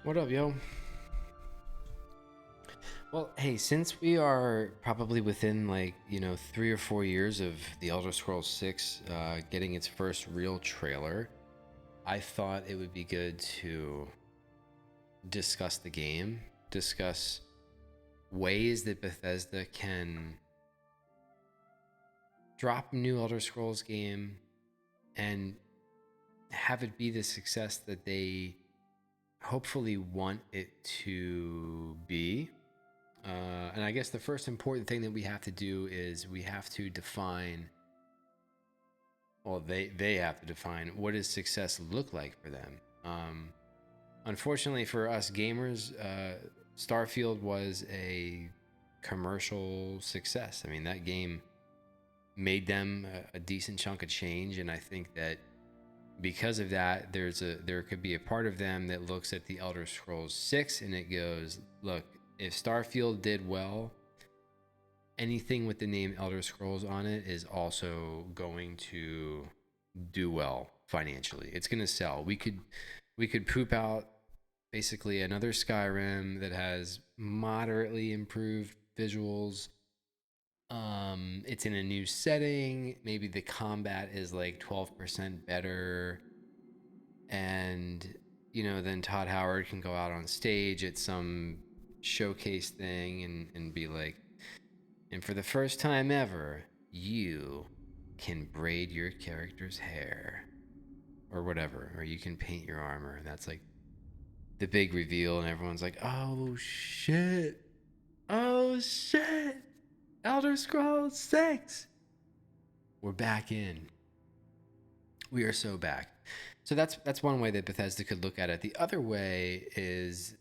What up, yo? Well, hey, since we are probably within 3 or 4 years of the Elder Scrolls 6 getting its first real trailer, I thought it would be good to discuss the game, discuss ways that Bethesda can drop a new Elder Scrolls game and have it be the success that they hopefully want it to be. And I guess the first important thing that we have to do is we have to define, well, they have to define what does success look like for them. Unfortunately for us gamers, Starfield was a commercial success. I mean, that game made them a decent chunk of change, and I think that because of that, there could be a part of them that looks at the Elder Scrolls 6 and it goes, look, if Starfield did well, anything with the name Elder Scrolls on it is also going to do well financially. It's going to sell. We could poop out basically another Skyrim that has moderately improved visuals. It's in a new setting. Maybe the combat is like 12% better, and then Todd Howard can go out on stage at some showcase thing and be like, and for the first time ever, you can braid your character's hair or whatever, or you can paint your armor. And that's like the big reveal, and everyone's like, oh shit. Oh shit. Elder Scrolls 6. We're back in. We are so back. So that's one way that Bethesda could look at it. The other way is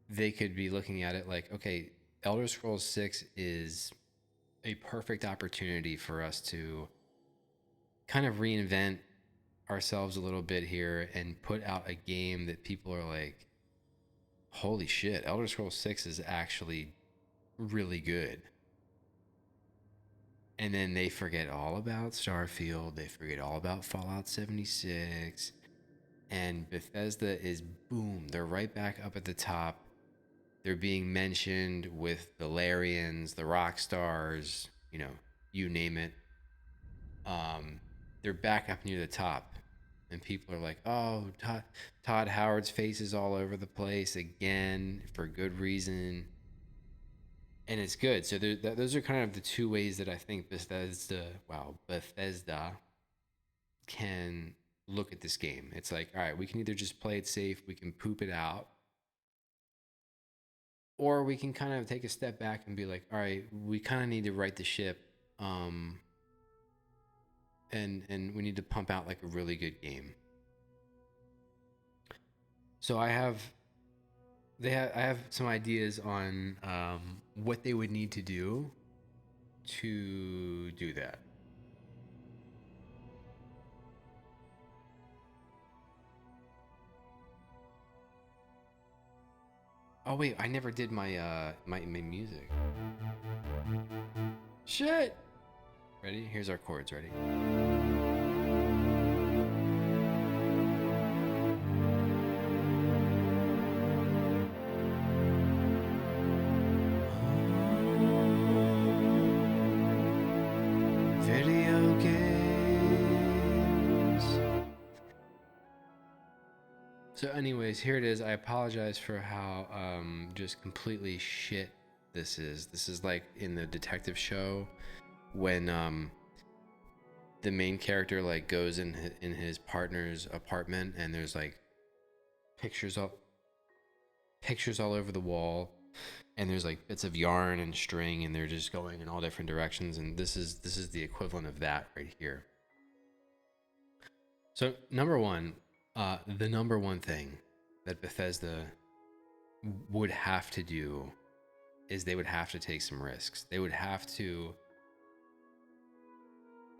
they could be looking at it like, okay, Elder Scrolls 6 is a perfect opportunity for us to kind of reinvent ourselves a little bit here and put out a game that people are like, holy shit, Elder Scrolls 6 is actually really good. And then they forget all about Starfield, they forget all about Fallout 76, and Bethesda is boom, they're right back up at the top. They're being mentioned with the Larians, the rock stars, you name it. um, they're back up near the top, and people are like, "Oh, Todd Howard's face is all over the place again for good reason," and it's good. So those are kind of the two ways that I think Bethesda can look at this game. It's like, all right, we can either just play it safe, we can poop it out, or we can kind of take a step back and be like, all right, we kind of need to right the ship. And we need to pump out like a really good game. So I have some ideas on what they would need to do that. Oh wait, I never did my music. Shit. Ready? Here's our chords. Ready? Video games. So, anyways, here it is. I apologize for how just completely shit this is. This is like in the detective show when the main character like goes in his partner's apartment, and there's like pictures all pictures all over the wall, and there's like bits of yarn and string, and they're just going in all different directions, and this is the equivalent of that right here. So number one, the number one thing that Bethesda would have to do is they would have to take some risks. They would have to,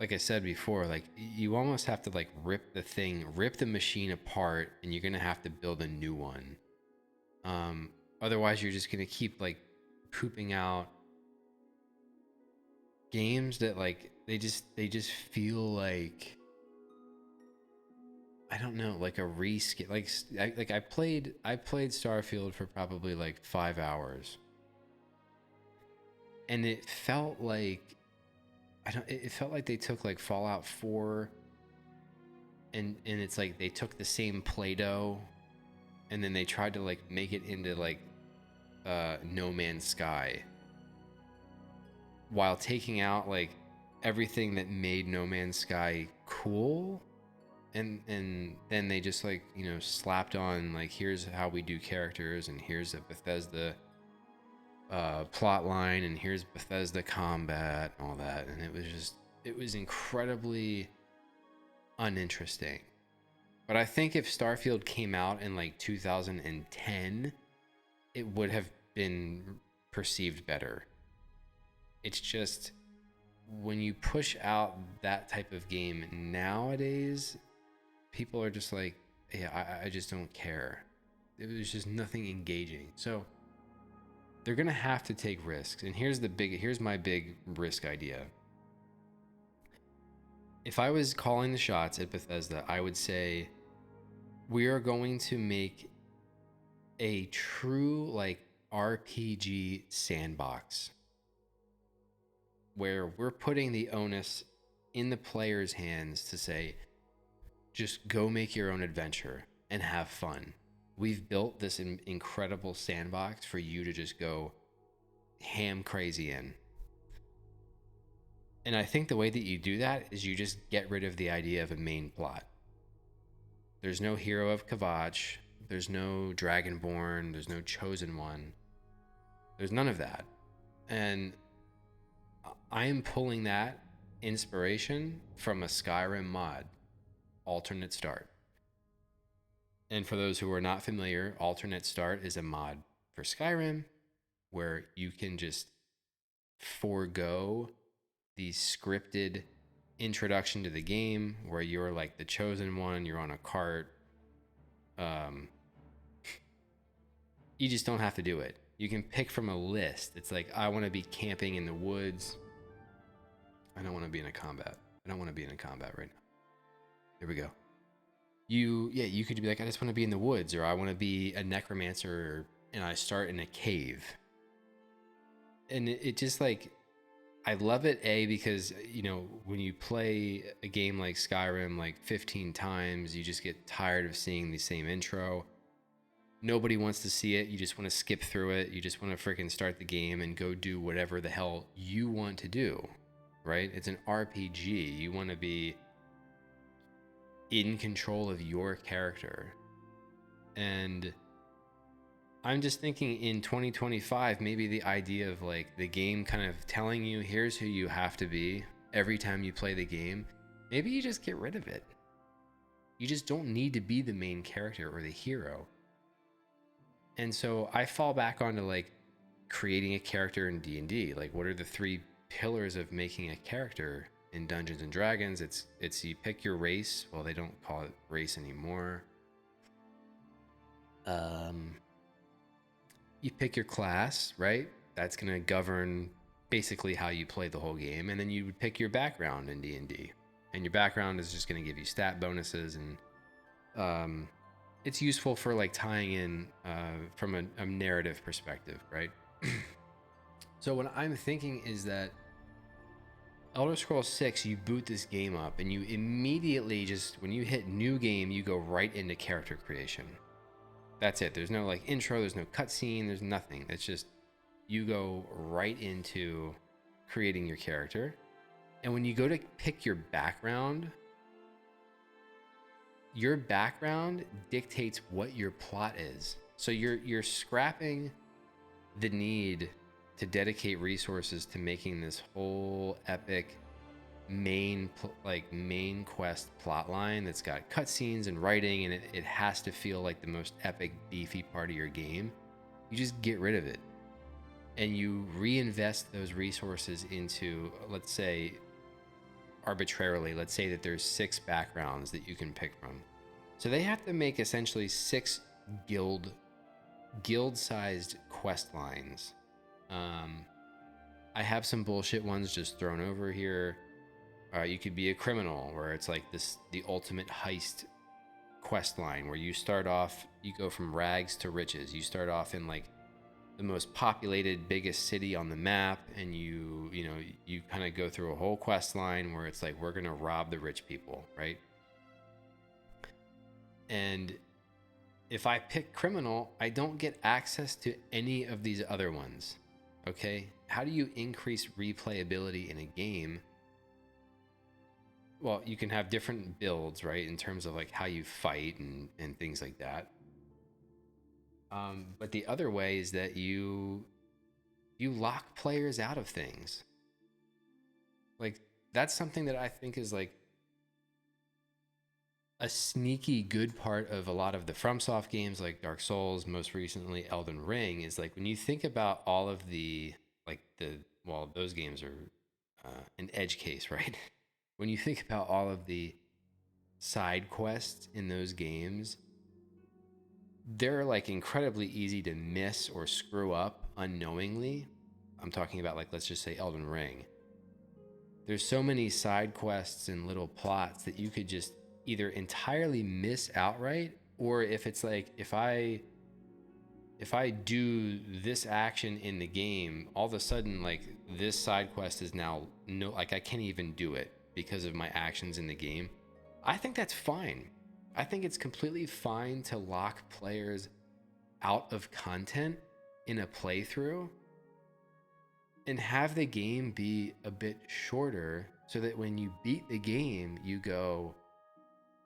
like I said before, like you almost have to like rip the machine apart, and you're gonna have to build a new one. Otherwise, you're just gonna keep like pooping out games that like they just feel like I don't know, like a reskin. I played Starfield for probably like 5 hours, and it felt like I don't. It felt like they took like Fallout 4, and it's like they took the same Play-Doh, and then they tried to like make it into like No Man's Sky, while taking out like everything that made No Man's Sky cool. And then they just like, slapped on like, here's how we do characters, and here's a Bethesda plot line, and here's Bethesda combat, and all that. And it was incredibly uninteresting. But I think if Starfield came out in like 2010, it would have been perceived better. It's just when you push out that type of game nowadays, people are just like, yeah, I just don't care. It was just nothing engaging. So they're gonna have to take risks. And here's my big risk idea. If I was calling the shots at Bethesda, I would say we are going to make a true like RPG sandbox where we're putting the onus in the player's hands to say, just go make your own adventure and have fun. We've built this incredible sandbox for you to just go ham crazy in. And I think the way that you do that is you just get rid of the idea of a main plot. There's no hero of Kavach. There's no Dragonborn. There's no Chosen One. There's none of that. And I am pulling that inspiration from a Skyrim mod, Alternate Start. And for those who are not familiar, Alternate Start is a mod for Skyrim where you can just forego the scripted introduction to the game where you're like the chosen one, you're on a cart. You just don't have to do it. You can pick from a list. It's like, I want to be camping in the woods. I don't want to be in a combat. I don't want to be in a combat right now. Here we go. You could be like, I just want to be in the woods, or I want to be a necromancer, and I start in a cave. And it just like, I love it, because, when you play a game like Skyrim like 15 times, you just get tired of seeing the same intro. Nobody wants to see it. You just want to skip through it. You just want to freaking start the game and go do whatever the hell you want to do, right? It's an RPG. You want to be in control of your character. And I'm just thinking in 2025, maybe the idea of like the game kind of telling you, here's who you have to be every time you play the game. Maybe you just get rid of it. You just don't need to be the main character or the hero. And so I fall back onto like creating a character in D&D. Like, what are the 3 pillars of making a character in Dungeons and Dragons? It's you pick your race. Well, they don't call it race anymore. You pick your class, right? That's going to govern basically how you play the whole game. And then you would pick your background in D&D. And your background is just going to give you stat bonuses, and it's useful for like tying in from a narrative perspective, right? So what I'm thinking is that Elder Scrolls 6, you boot this game up and you immediately just, when you hit new game, you go right into character creation. That's it. There's no like intro, there's no cutscene, there's nothing. It's just, you go right into creating your character. And when you go to pick your background dictates what your plot is. So you're scrapping the need to dedicate resources to making this whole epic main quest plot line that's got cutscenes and writing, and it has to feel like the most epic, beefy part of your game. You just get rid of it and you reinvest those resources into, let's say arbitrarily, let's say that there's 6 backgrounds that you can pick from. So they have to make essentially 6 guild-sized quest lines. I have some bullshit ones just thrown over here. You could be a criminal, where it's like the ultimate heist quest line where you start off, you go from rags to riches. You start off in like the most populated, biggest city on the map, and you kind of go through a whole quest line where it's like, we're gonna rob the rich people, right? And if I pick criminal, I don't get access to any of these other ones. Okay, how do you increase replayability in a game? Well, you can have different builds, right, in terms of like how you fight and things like that. But the other way is that you lock players out of things. Like, that's something that I think is like a sneaky good part of a lot of the FromSoft games, like Dark Souls, most recently Elden Ring, is like when you think about all of the like the well, those games are an edge case, right? When you think about all of the side quests in those games, they're like incredibly easy to miss or screw up unknowingly. I'm talking about, like, let's just say Elden Ring. There's so many side quests and little plots that you could just either entirely miss outright, or if it's like, if I do this action in the game, all of a sudden, like, this side quest is now no, like, I can't even do it because of my actions in the game. I think that's fine. I think it's completely fine to lock players out of content in a playthrough and have the game be a bit shorter so that when you beat the game, you go,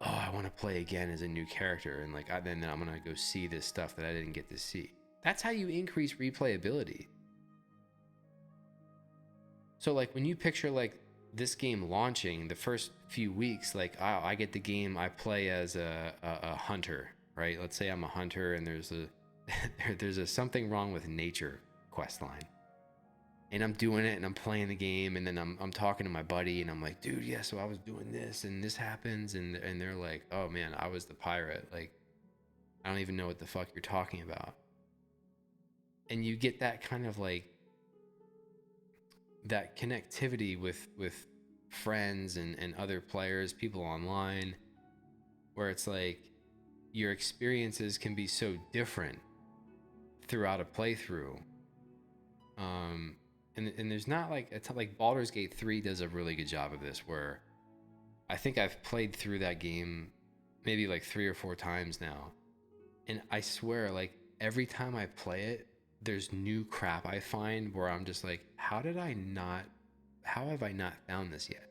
oh, I want to play again as a new character. And like, then I'm going to go see this stuff that I didn't get to see. That's how you increase replayability. So like when you picture like this game launching, the first few weeks, like, oh, I get the game, I play as a hunter, right? Let's say I'm a hunter and there's a there's a something wrong with nature quest line. And I'm doing it and I'm playing the game, and then I'm talking to my buddy and I'm like, dude, yeah, so I was doing this and this happens, and they're like, oh man, I was the pirate. Like, I don't even know what the fuck you're talking about. And you get that kind of like that connectivity with friends and other players, people online, where it's like your experiences can be so different throughout a playthrough. And there's not like, it's not like Baldur's Gate 3 does a really good job of this, where I think I've played through that game maybe like 3 or 4 times now. And I swear, like, every time I play it, there's new crap I find where I'm just like, how have I not found this yet?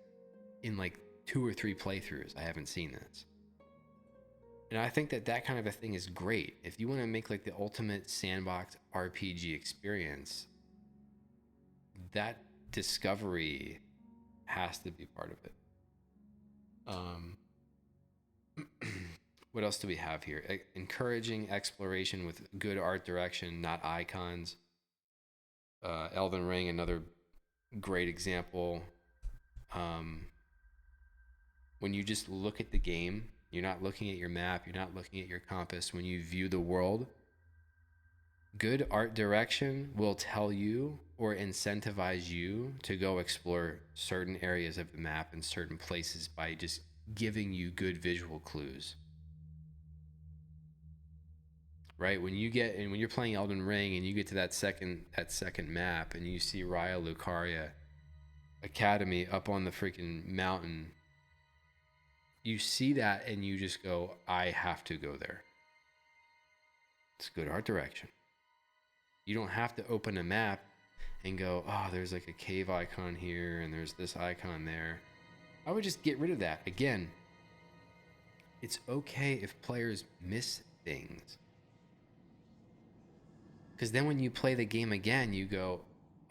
In like 2 or 3 playthroughs, I haven't seen this. And I think that that kind of a thing is great. If you want to make like the ultimate sandbox RPG experience, that discovery has to be part of it. What else do we have here? Encouraging exploration with good art direction, not icons. Elden Ring, another great example. When you just look at the game, you're not looking at your map, you're not looking at your compass. When you view the world, good art direction will tell you or incentivize you to go explore certain areas of the map and certain places by just giving you good visual clues. Right? When you're playing Elden Ring and you get to that second map and you see Raya Lucaria Academy up on the freaking mountain, you see that and you just go, I have to go there. It's good art direction. You don't have to open a map and go, oh, there's like a cave icon here and there's this icon there. I would just get rid of that. Again, it's okay if players miss things. Because then when you play the game again, you go,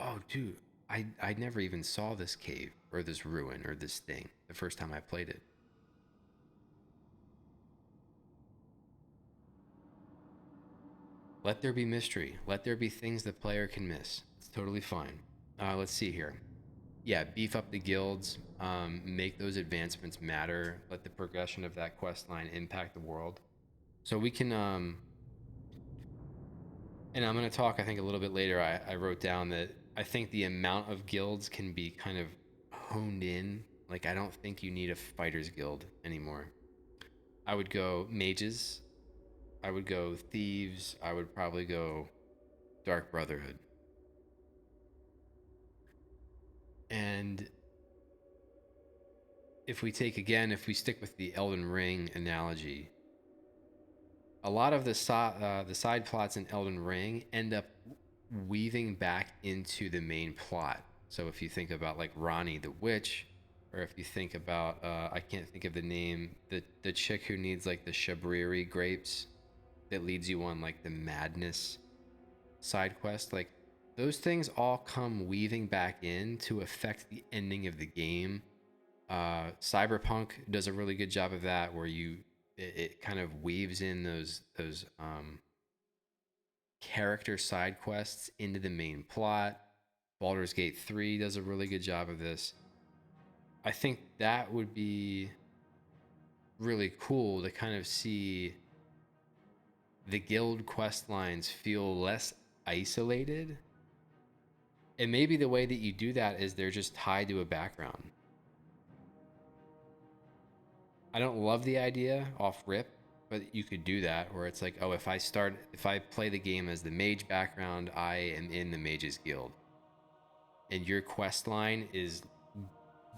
oh, dude, I never even saw this cave or this ruin or this thing the first time I played it. Let there be mystery. Let there be things the player can miss. It's totally fine. Let's see here. Yeah, beef up the guilds, make those advancements matter. Let the progression of that quest line impact the world. So we can, and I'm going to talk, I think, a little bit later. I wrote down that I think the amount of guilds can be kind of honed in. Like, I don't think you need a fighters guild anymore. I would go mages. I would go thieves. I would probably go Dark Brotherhood. And if we stick with the Elden Ring analogy, a lot of the side plots in Elden Ring end up weaving back into the main plot. So if you think about like Ronnie the witch, or if you think about I can't think of the name, the chick who needs like the shabriri grapes that leads you on like the madness side quest, like those things all come weaving back in to affect the ending of the game. Cyberpunk does a really good job of that, where it kind of weaves in those character side quests into the main plot. Baldur's Gate 3 does a really good job of this. I think that would be really cool to kind of see the guild quest lines feel less isolated. And maybe the way that you do that is they're just tied to a background. I don't love the idea off rip, but you could do that where it's like, oh, if I play the game as the mage background, I am in the mages guild. And your quest line is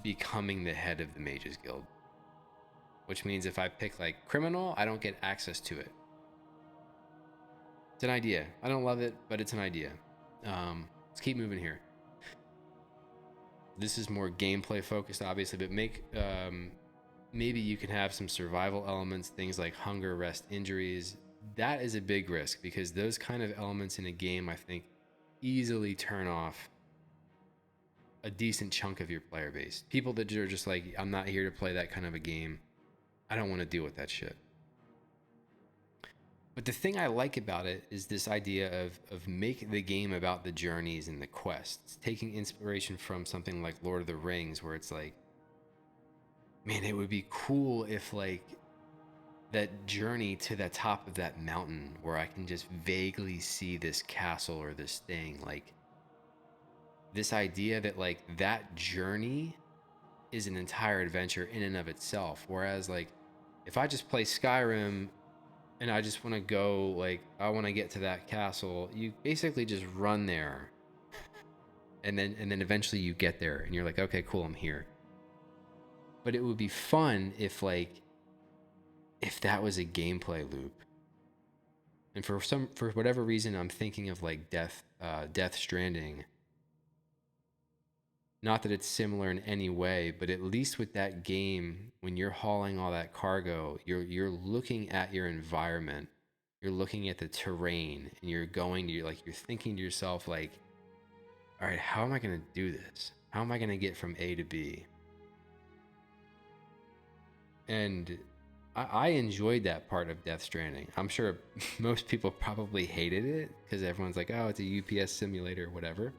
becoming the head of the mages guild. Which means if I pick like criminal, I don't get access to it. It's an idea. I don't love it, but it's an idea. Let's keep moving here. This is more gameplay focused, obviously, but maybe you can have some survival elements, things like hunger, rest, injuries. That is a big risk because those kind of elements in a game, I think, easily turn off a decent chunk of your player base. People that are just like, I'm not here to play that kind of a game. I don't want to deal with that shit. But the thing I like about it is this idea of make the game about the journeys and the quests, taking inspiration from something like Lord of the Rings, where it's like, man, it would be cool if like that journey to the top of that mountain where I can just vaguely see this castle or this thing, like this idea that like that journey is an entire adventure in and of itself. Whereas like if I just play Skyrim and I just want to go, like I want to get to that castle, you basically just run there. And then eventually you get there and you're like, okay, cool, I'm here. But it would be fun if that was a gameplay loop. And for whatever reason, I'm thinking of like Death Stranding. Not that it's similar in any way, but at least with that game, when you're hauling all that cargo, you're looking at your environment, you're looking at the terrain, and you're thinking to yourself like, all right, how am I going to do this? How am I going to get from A to B? And I enjoyed that part of Death Stranding. I'm sure most people probably hated it because everyone's like, oh, it's a UPS simulator or whatever.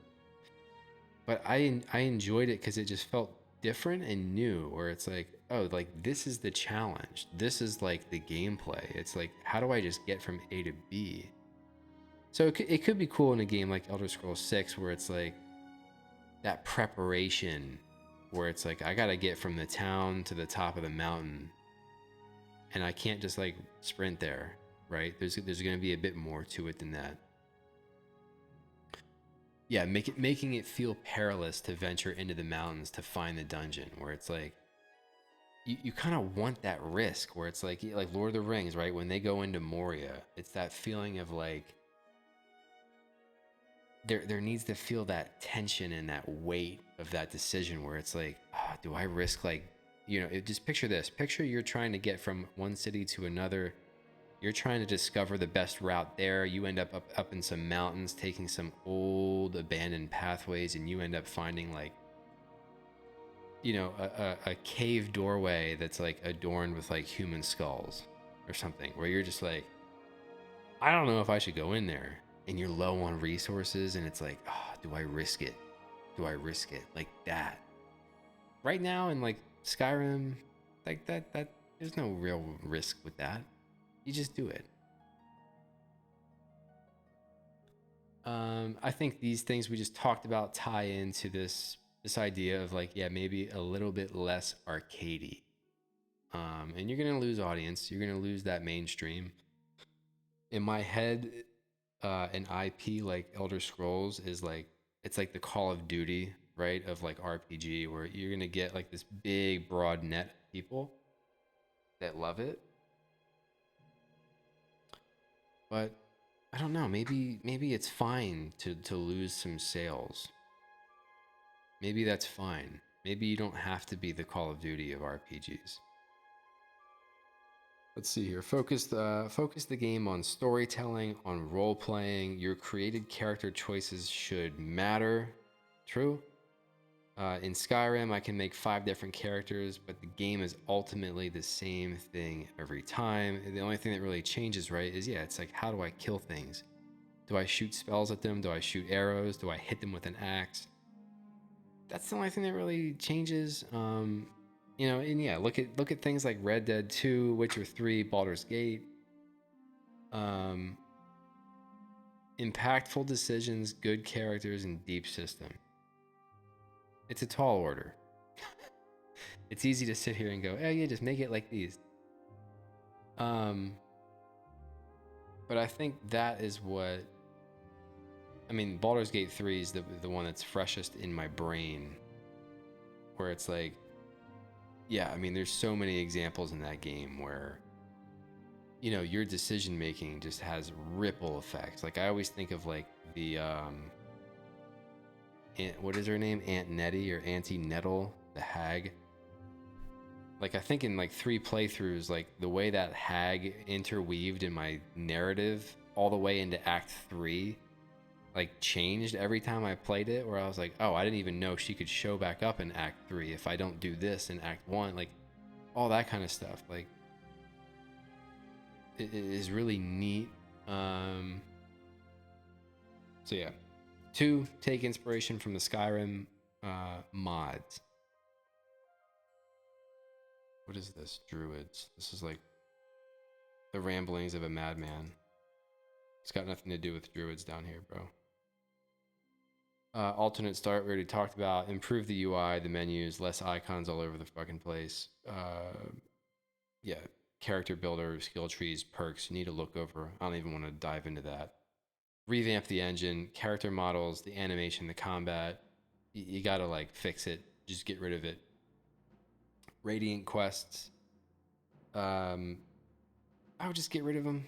But I enjoyed it because it just felt different and new, where it's like, oh, like this is the challenge. This is like the gameplay. It's like, how do I just get from A to B? So it could be cool in a game like Elder Scrolls 6 where it's like that preparation, where it's like I gotta get from the town to the top of the mountain, and I can't just like sprint there, right? There's gonna be a bit more to it than that. Yeah, making it feel perilous to venture into the mountains to find the dungeon, where it's like you kind of want that risk, where it's like Lord of the Rings, right? When they go into Moria, it's that feeling of like there needs to feel that tension and that weight of that decision, where it's like, do I risk like, just picture this. Picture you're trying to get from one city to another. You're trying to discover the best route there. You end up in some mountains, taking some old abandoned pathways, and you end up finding like, a cave doorway that's like adorned with like human skulls or something, where you're just like, I don't know if I should go in there. And you're low on resources, and it's like, do I risk it? Do I risk it? Like that. Right now in like Skyrim, like that there's no real risk with that. You just do it. I think these things we just talked about tie into this idea of like, yeah, maybe a little bit less arcadey. And you're gonna lose audience. You're gonna lose that mainstream. In my head, an IP like Elder Scrolls is like it's like the Call of Duty, right? Of like RPG, where you're gonna get like this big broad net of people that love it. But I don't know. Maybe it's fine to lose some sales. Maybe that's fine. Maybe you don't have to be the Call of Duty of RPGs. Let's see here. Focus the game on storytelling, on role playing. Your created character choices should matter. True. In Skyrim, I can make 5 different characters, but the game is ultimately the same thing every time. The only thing that really changes, right, is yeah, it's like, how do I kill things? Do I shoot spells at them? Do I shoot arrows? Do I hit them with an axe? That's the only thing that really changes. And yeah, look at things like Red Dead 2, Witcher 3, Baldur's Gate. Um, Impactful decisions, good characters, and deep system. It's a tall order. It's easy to sit here and go, oh yeah, just make it like these. But I think that is what. I mean, Baldur's Gate 3 is the one that's freshest in my brain, where it's like, yeah, I mean, there's so many examples in that game where, your decision making just has ripple effects. Like I always think of like the what is her name? Aunt Nettie or Auntie Nettle, the hag. Like I think in like 3 playthroughs, like the way that hag interweaved in my narrative all the way into Act 3, like changed every time I played it, where I was like, oh, I didn't even know she could show back up in Act 3 if I don't do this in Act 1. Like all that kind of stuff. Like it is really neat. So yeah. 2, take inspiration from the Skyrim mods. What is this? Druids. This is like the ramblings of a madman. It's got nothing to do with druids down here, bro. Alternate start, we already talked about. Improve the UI, the menus, less icons all over the fucking place. Yeah, character builder, skill trees, perks, you need to look over. I don't even want to dive into that. Revamp the engine, character models, the animation, the combat. You gotta like fix it. Just get rid of it. Radiant quests. I would just get rid of them.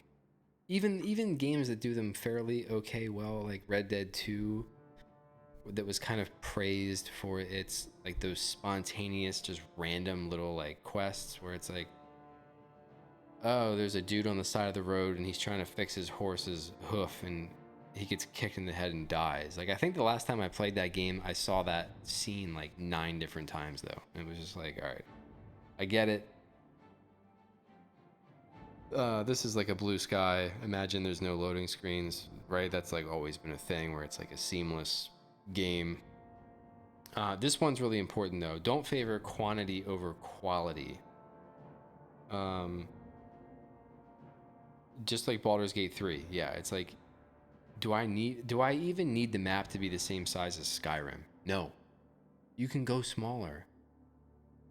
Even games that do them fairly okay well, like Red Dead 2, that was kind of praised for its like those spontaneous, just random little like quests where it's like, oh, there's a dude on the side of the road and he's trying to fix his horse's hoof and he gets kicked in the head and dies. Like I think the last time I played that game, I saw that scene like 9 different times though. It was just like, all right, I get it. This is like a blue sky. Imagine there's no loading screens, right? That's like always been a thing where it's like a seamless game. This one's really important though. Don't favor quantity over quality. Just like Baldur's Gate 3. Yeah, it's like, do I even need the map to be the same size as Skyrim? No. You can go smaller.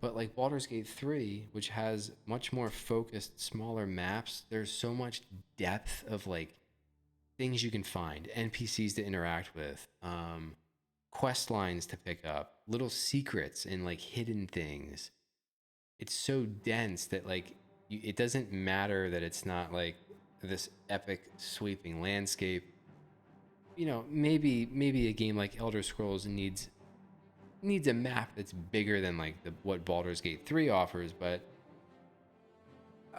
But like Baldur's Gate 3, which has much more focused, smaller maps, there's so much depth of like things you can find, NPCs to interact with, quest lines to pick up, little secrets and like hidden things. It's so dense that like it doesn't matter that it's not like this epic sweeping landscape. Maybe a game like Elder Scrolls needs a map that's bigger than like what Baldur's Gate 3 offers, but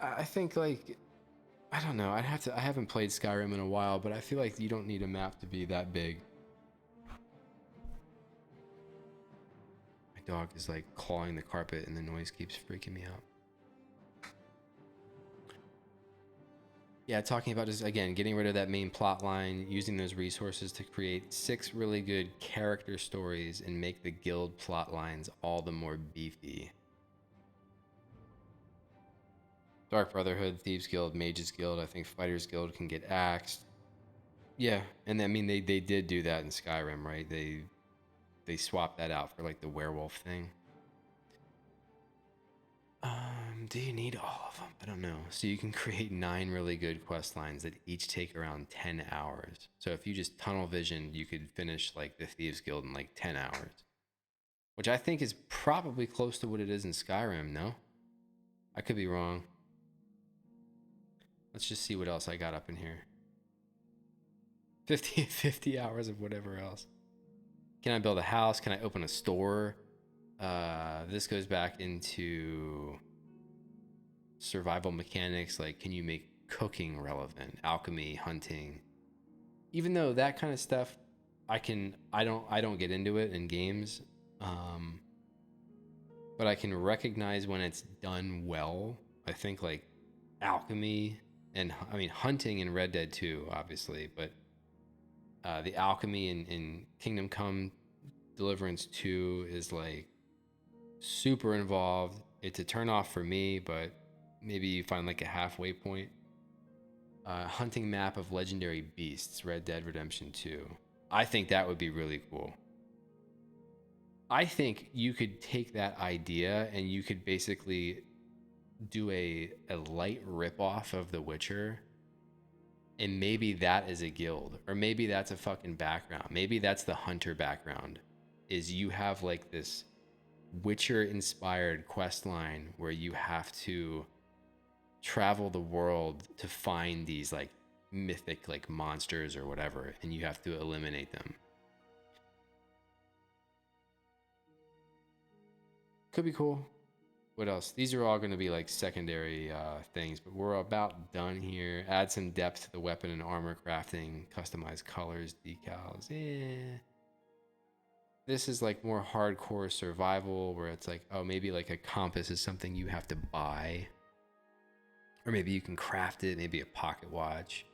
I think like I don't know. I haven't played Skyrim in a while, but I feel like you don't need a map to be that big. My dog is like clawing the carpet and the noise keeps freaking me out. Yeah, talking about just again getting rid of that main plot line, using those resources to create 6 really good character stories and make the guild plot lines all the more beefy. Dark Brotherhood, Thieves Guild, Mages Guild. I think Fighters Guild can get axed. Yeah, and I mean they did do that in Skyrim, right? They swapped that out for like the werewolf thing. Do you need all of them? I don't know. So you can create 9 really good quest lines that each take around 10 hours. So if you just tunnel vision, you could finish like the Thieves Guild in like 10 hours, which I think is probably close to what it is in Skyrim, no? I could be wrong. Let's just see what else I got up in here. 50 hours of whatever else. Can I build a house? Can I open a store? This goes back into survival mechanics, like can you make cooking relevant, alchemy, hunting. Even though that kind of stuff I don't get into it in games. Um, but I can recognize when it's done well. I think like alchemy and I mean hunting in Red Dead 2, obviously, but the alchemy in Kingdom Come Deliverance 2 is like super involved. It's a turn off for me, but maybe you find like a halfway point. Hunting map of legendary beasts, Red Dead Redemption 2. I think that would be really cool. I think you could take that idea and you could basically do a light ripoff of The Witcher, and maybe that is a guild, or maybe that's a fucking background. Maybe that's the hunter background. Is you have like this Witcher inspired quest line where you have to travel the world to find these like mythic like monsters or whatever, and you have to eliminate them. Could be cool. What else? These are all going to be like secondary things, but we're about done here. Add some depth to the weapon and armor crafting, customize colors, decals. This is like more hardcore survival where it's like, oh, maybe like a compass is something you have to buy, or maybe you can craft it, maybe a pocket watch.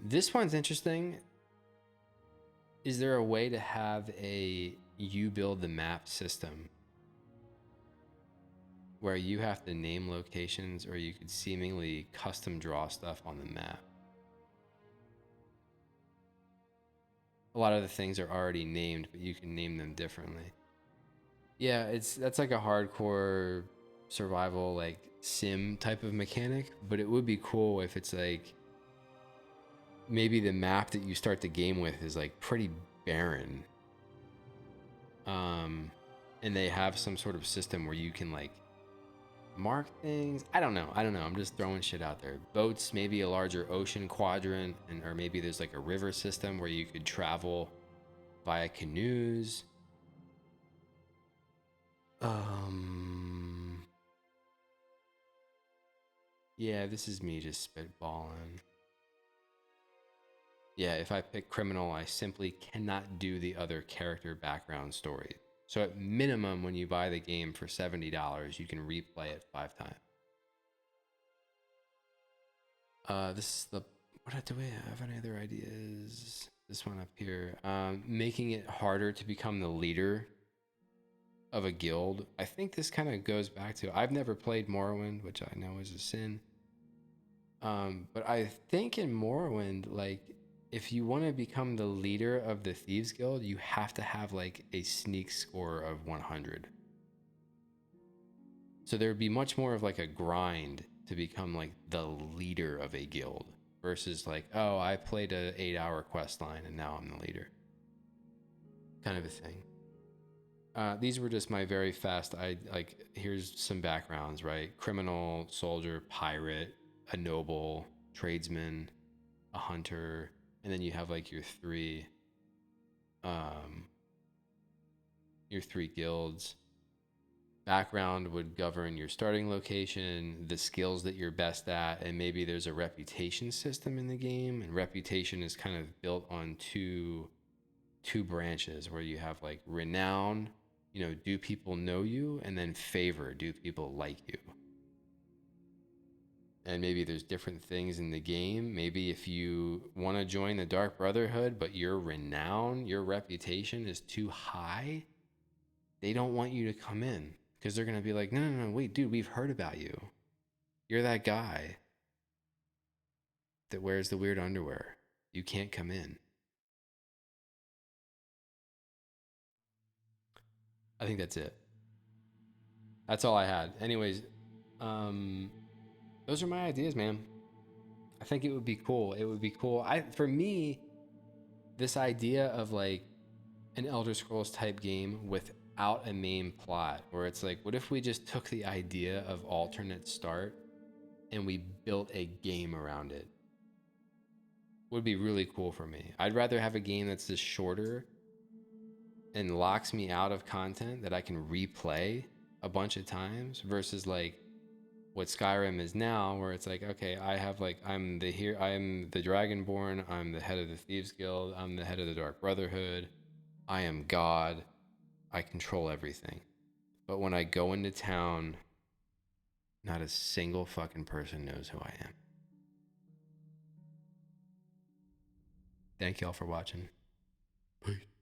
This one's interesting. Is there a way to have a you build the map system where you have to name locations, or you could seemingly custom draw stuff on the map? A lot of the things are already named, but you can name them differently. Yeah, that's like a hardcore survival like sim type of mechanic, but it would be cool if it's like maybe the map that you start the game with is like pretty barren. Um and they have some sort of system where you can like mark things. I don't know. I'm just throwing shit out there. Boats, maybe a larger ocean quadrant, and or maybe there's like a river system where you could travel via canoes. Um yeah, this is me just spitballing. Yeah, if I pick criminal, I simply cannot do the other character background story. So at minimum, when you buy the game for $70, you can replay it 5 times. This is the what do we have any other ideas? This one up here. Making it harder to become the leader of a guild. I think this kind of goes back to I've never played Morrowind, which I know is a sin. But I think in Morrowind, like if you want to become the leader of the Thieves Guild, you have to have like a sneak score of 100. So there would be much more of like a grind to become like the leader of a guild versus like, oh, I played a 8 hour quest line and now I'm the leader. Kind of a thing. These were just my very fast. I like here's some backgrounds, right? Criminal, soldier, pirate, a noble, tradesman, a hunter, and then you have like um your three guilds. Background would govern your starting location, the skills that you're best at, and maybe there's a reputation system in the game. And reputation is kind of built on two branches where you have like renown, do people know you, and then favor, do people like you? And maybe there's different things in the game. Maybe if you want to join the Dark Brotherhood, but your renown, your reputation is too high, they don't want you to come in because they're going to be like, no, no, no, wait, dude, we've heard about you. You're that guy that wears the weird underwear. You can't come in. I think that's it. That's all I had. Anyways, um, those are my ideas, man. I think it would be cool. It would be cool. For me, this idea of like an Elder Scrolls type game without a main plot, where it's like, what if we just took the idea of alternate start and we built a game around it? Would be really cool for me. I'd rather have a game that's just shorter and locks me out of content that I can replay a bunch of times versus like what Skyrim is now, where it's like, okay, I have like I'm the Dragonborn, I'm the head of the Thieves Guild, I'm the head of the Dark Brotherhood, I am God, I control everything. But when I go into town, not a single fucking person knows who I am. Thank y'all for watching. Peace.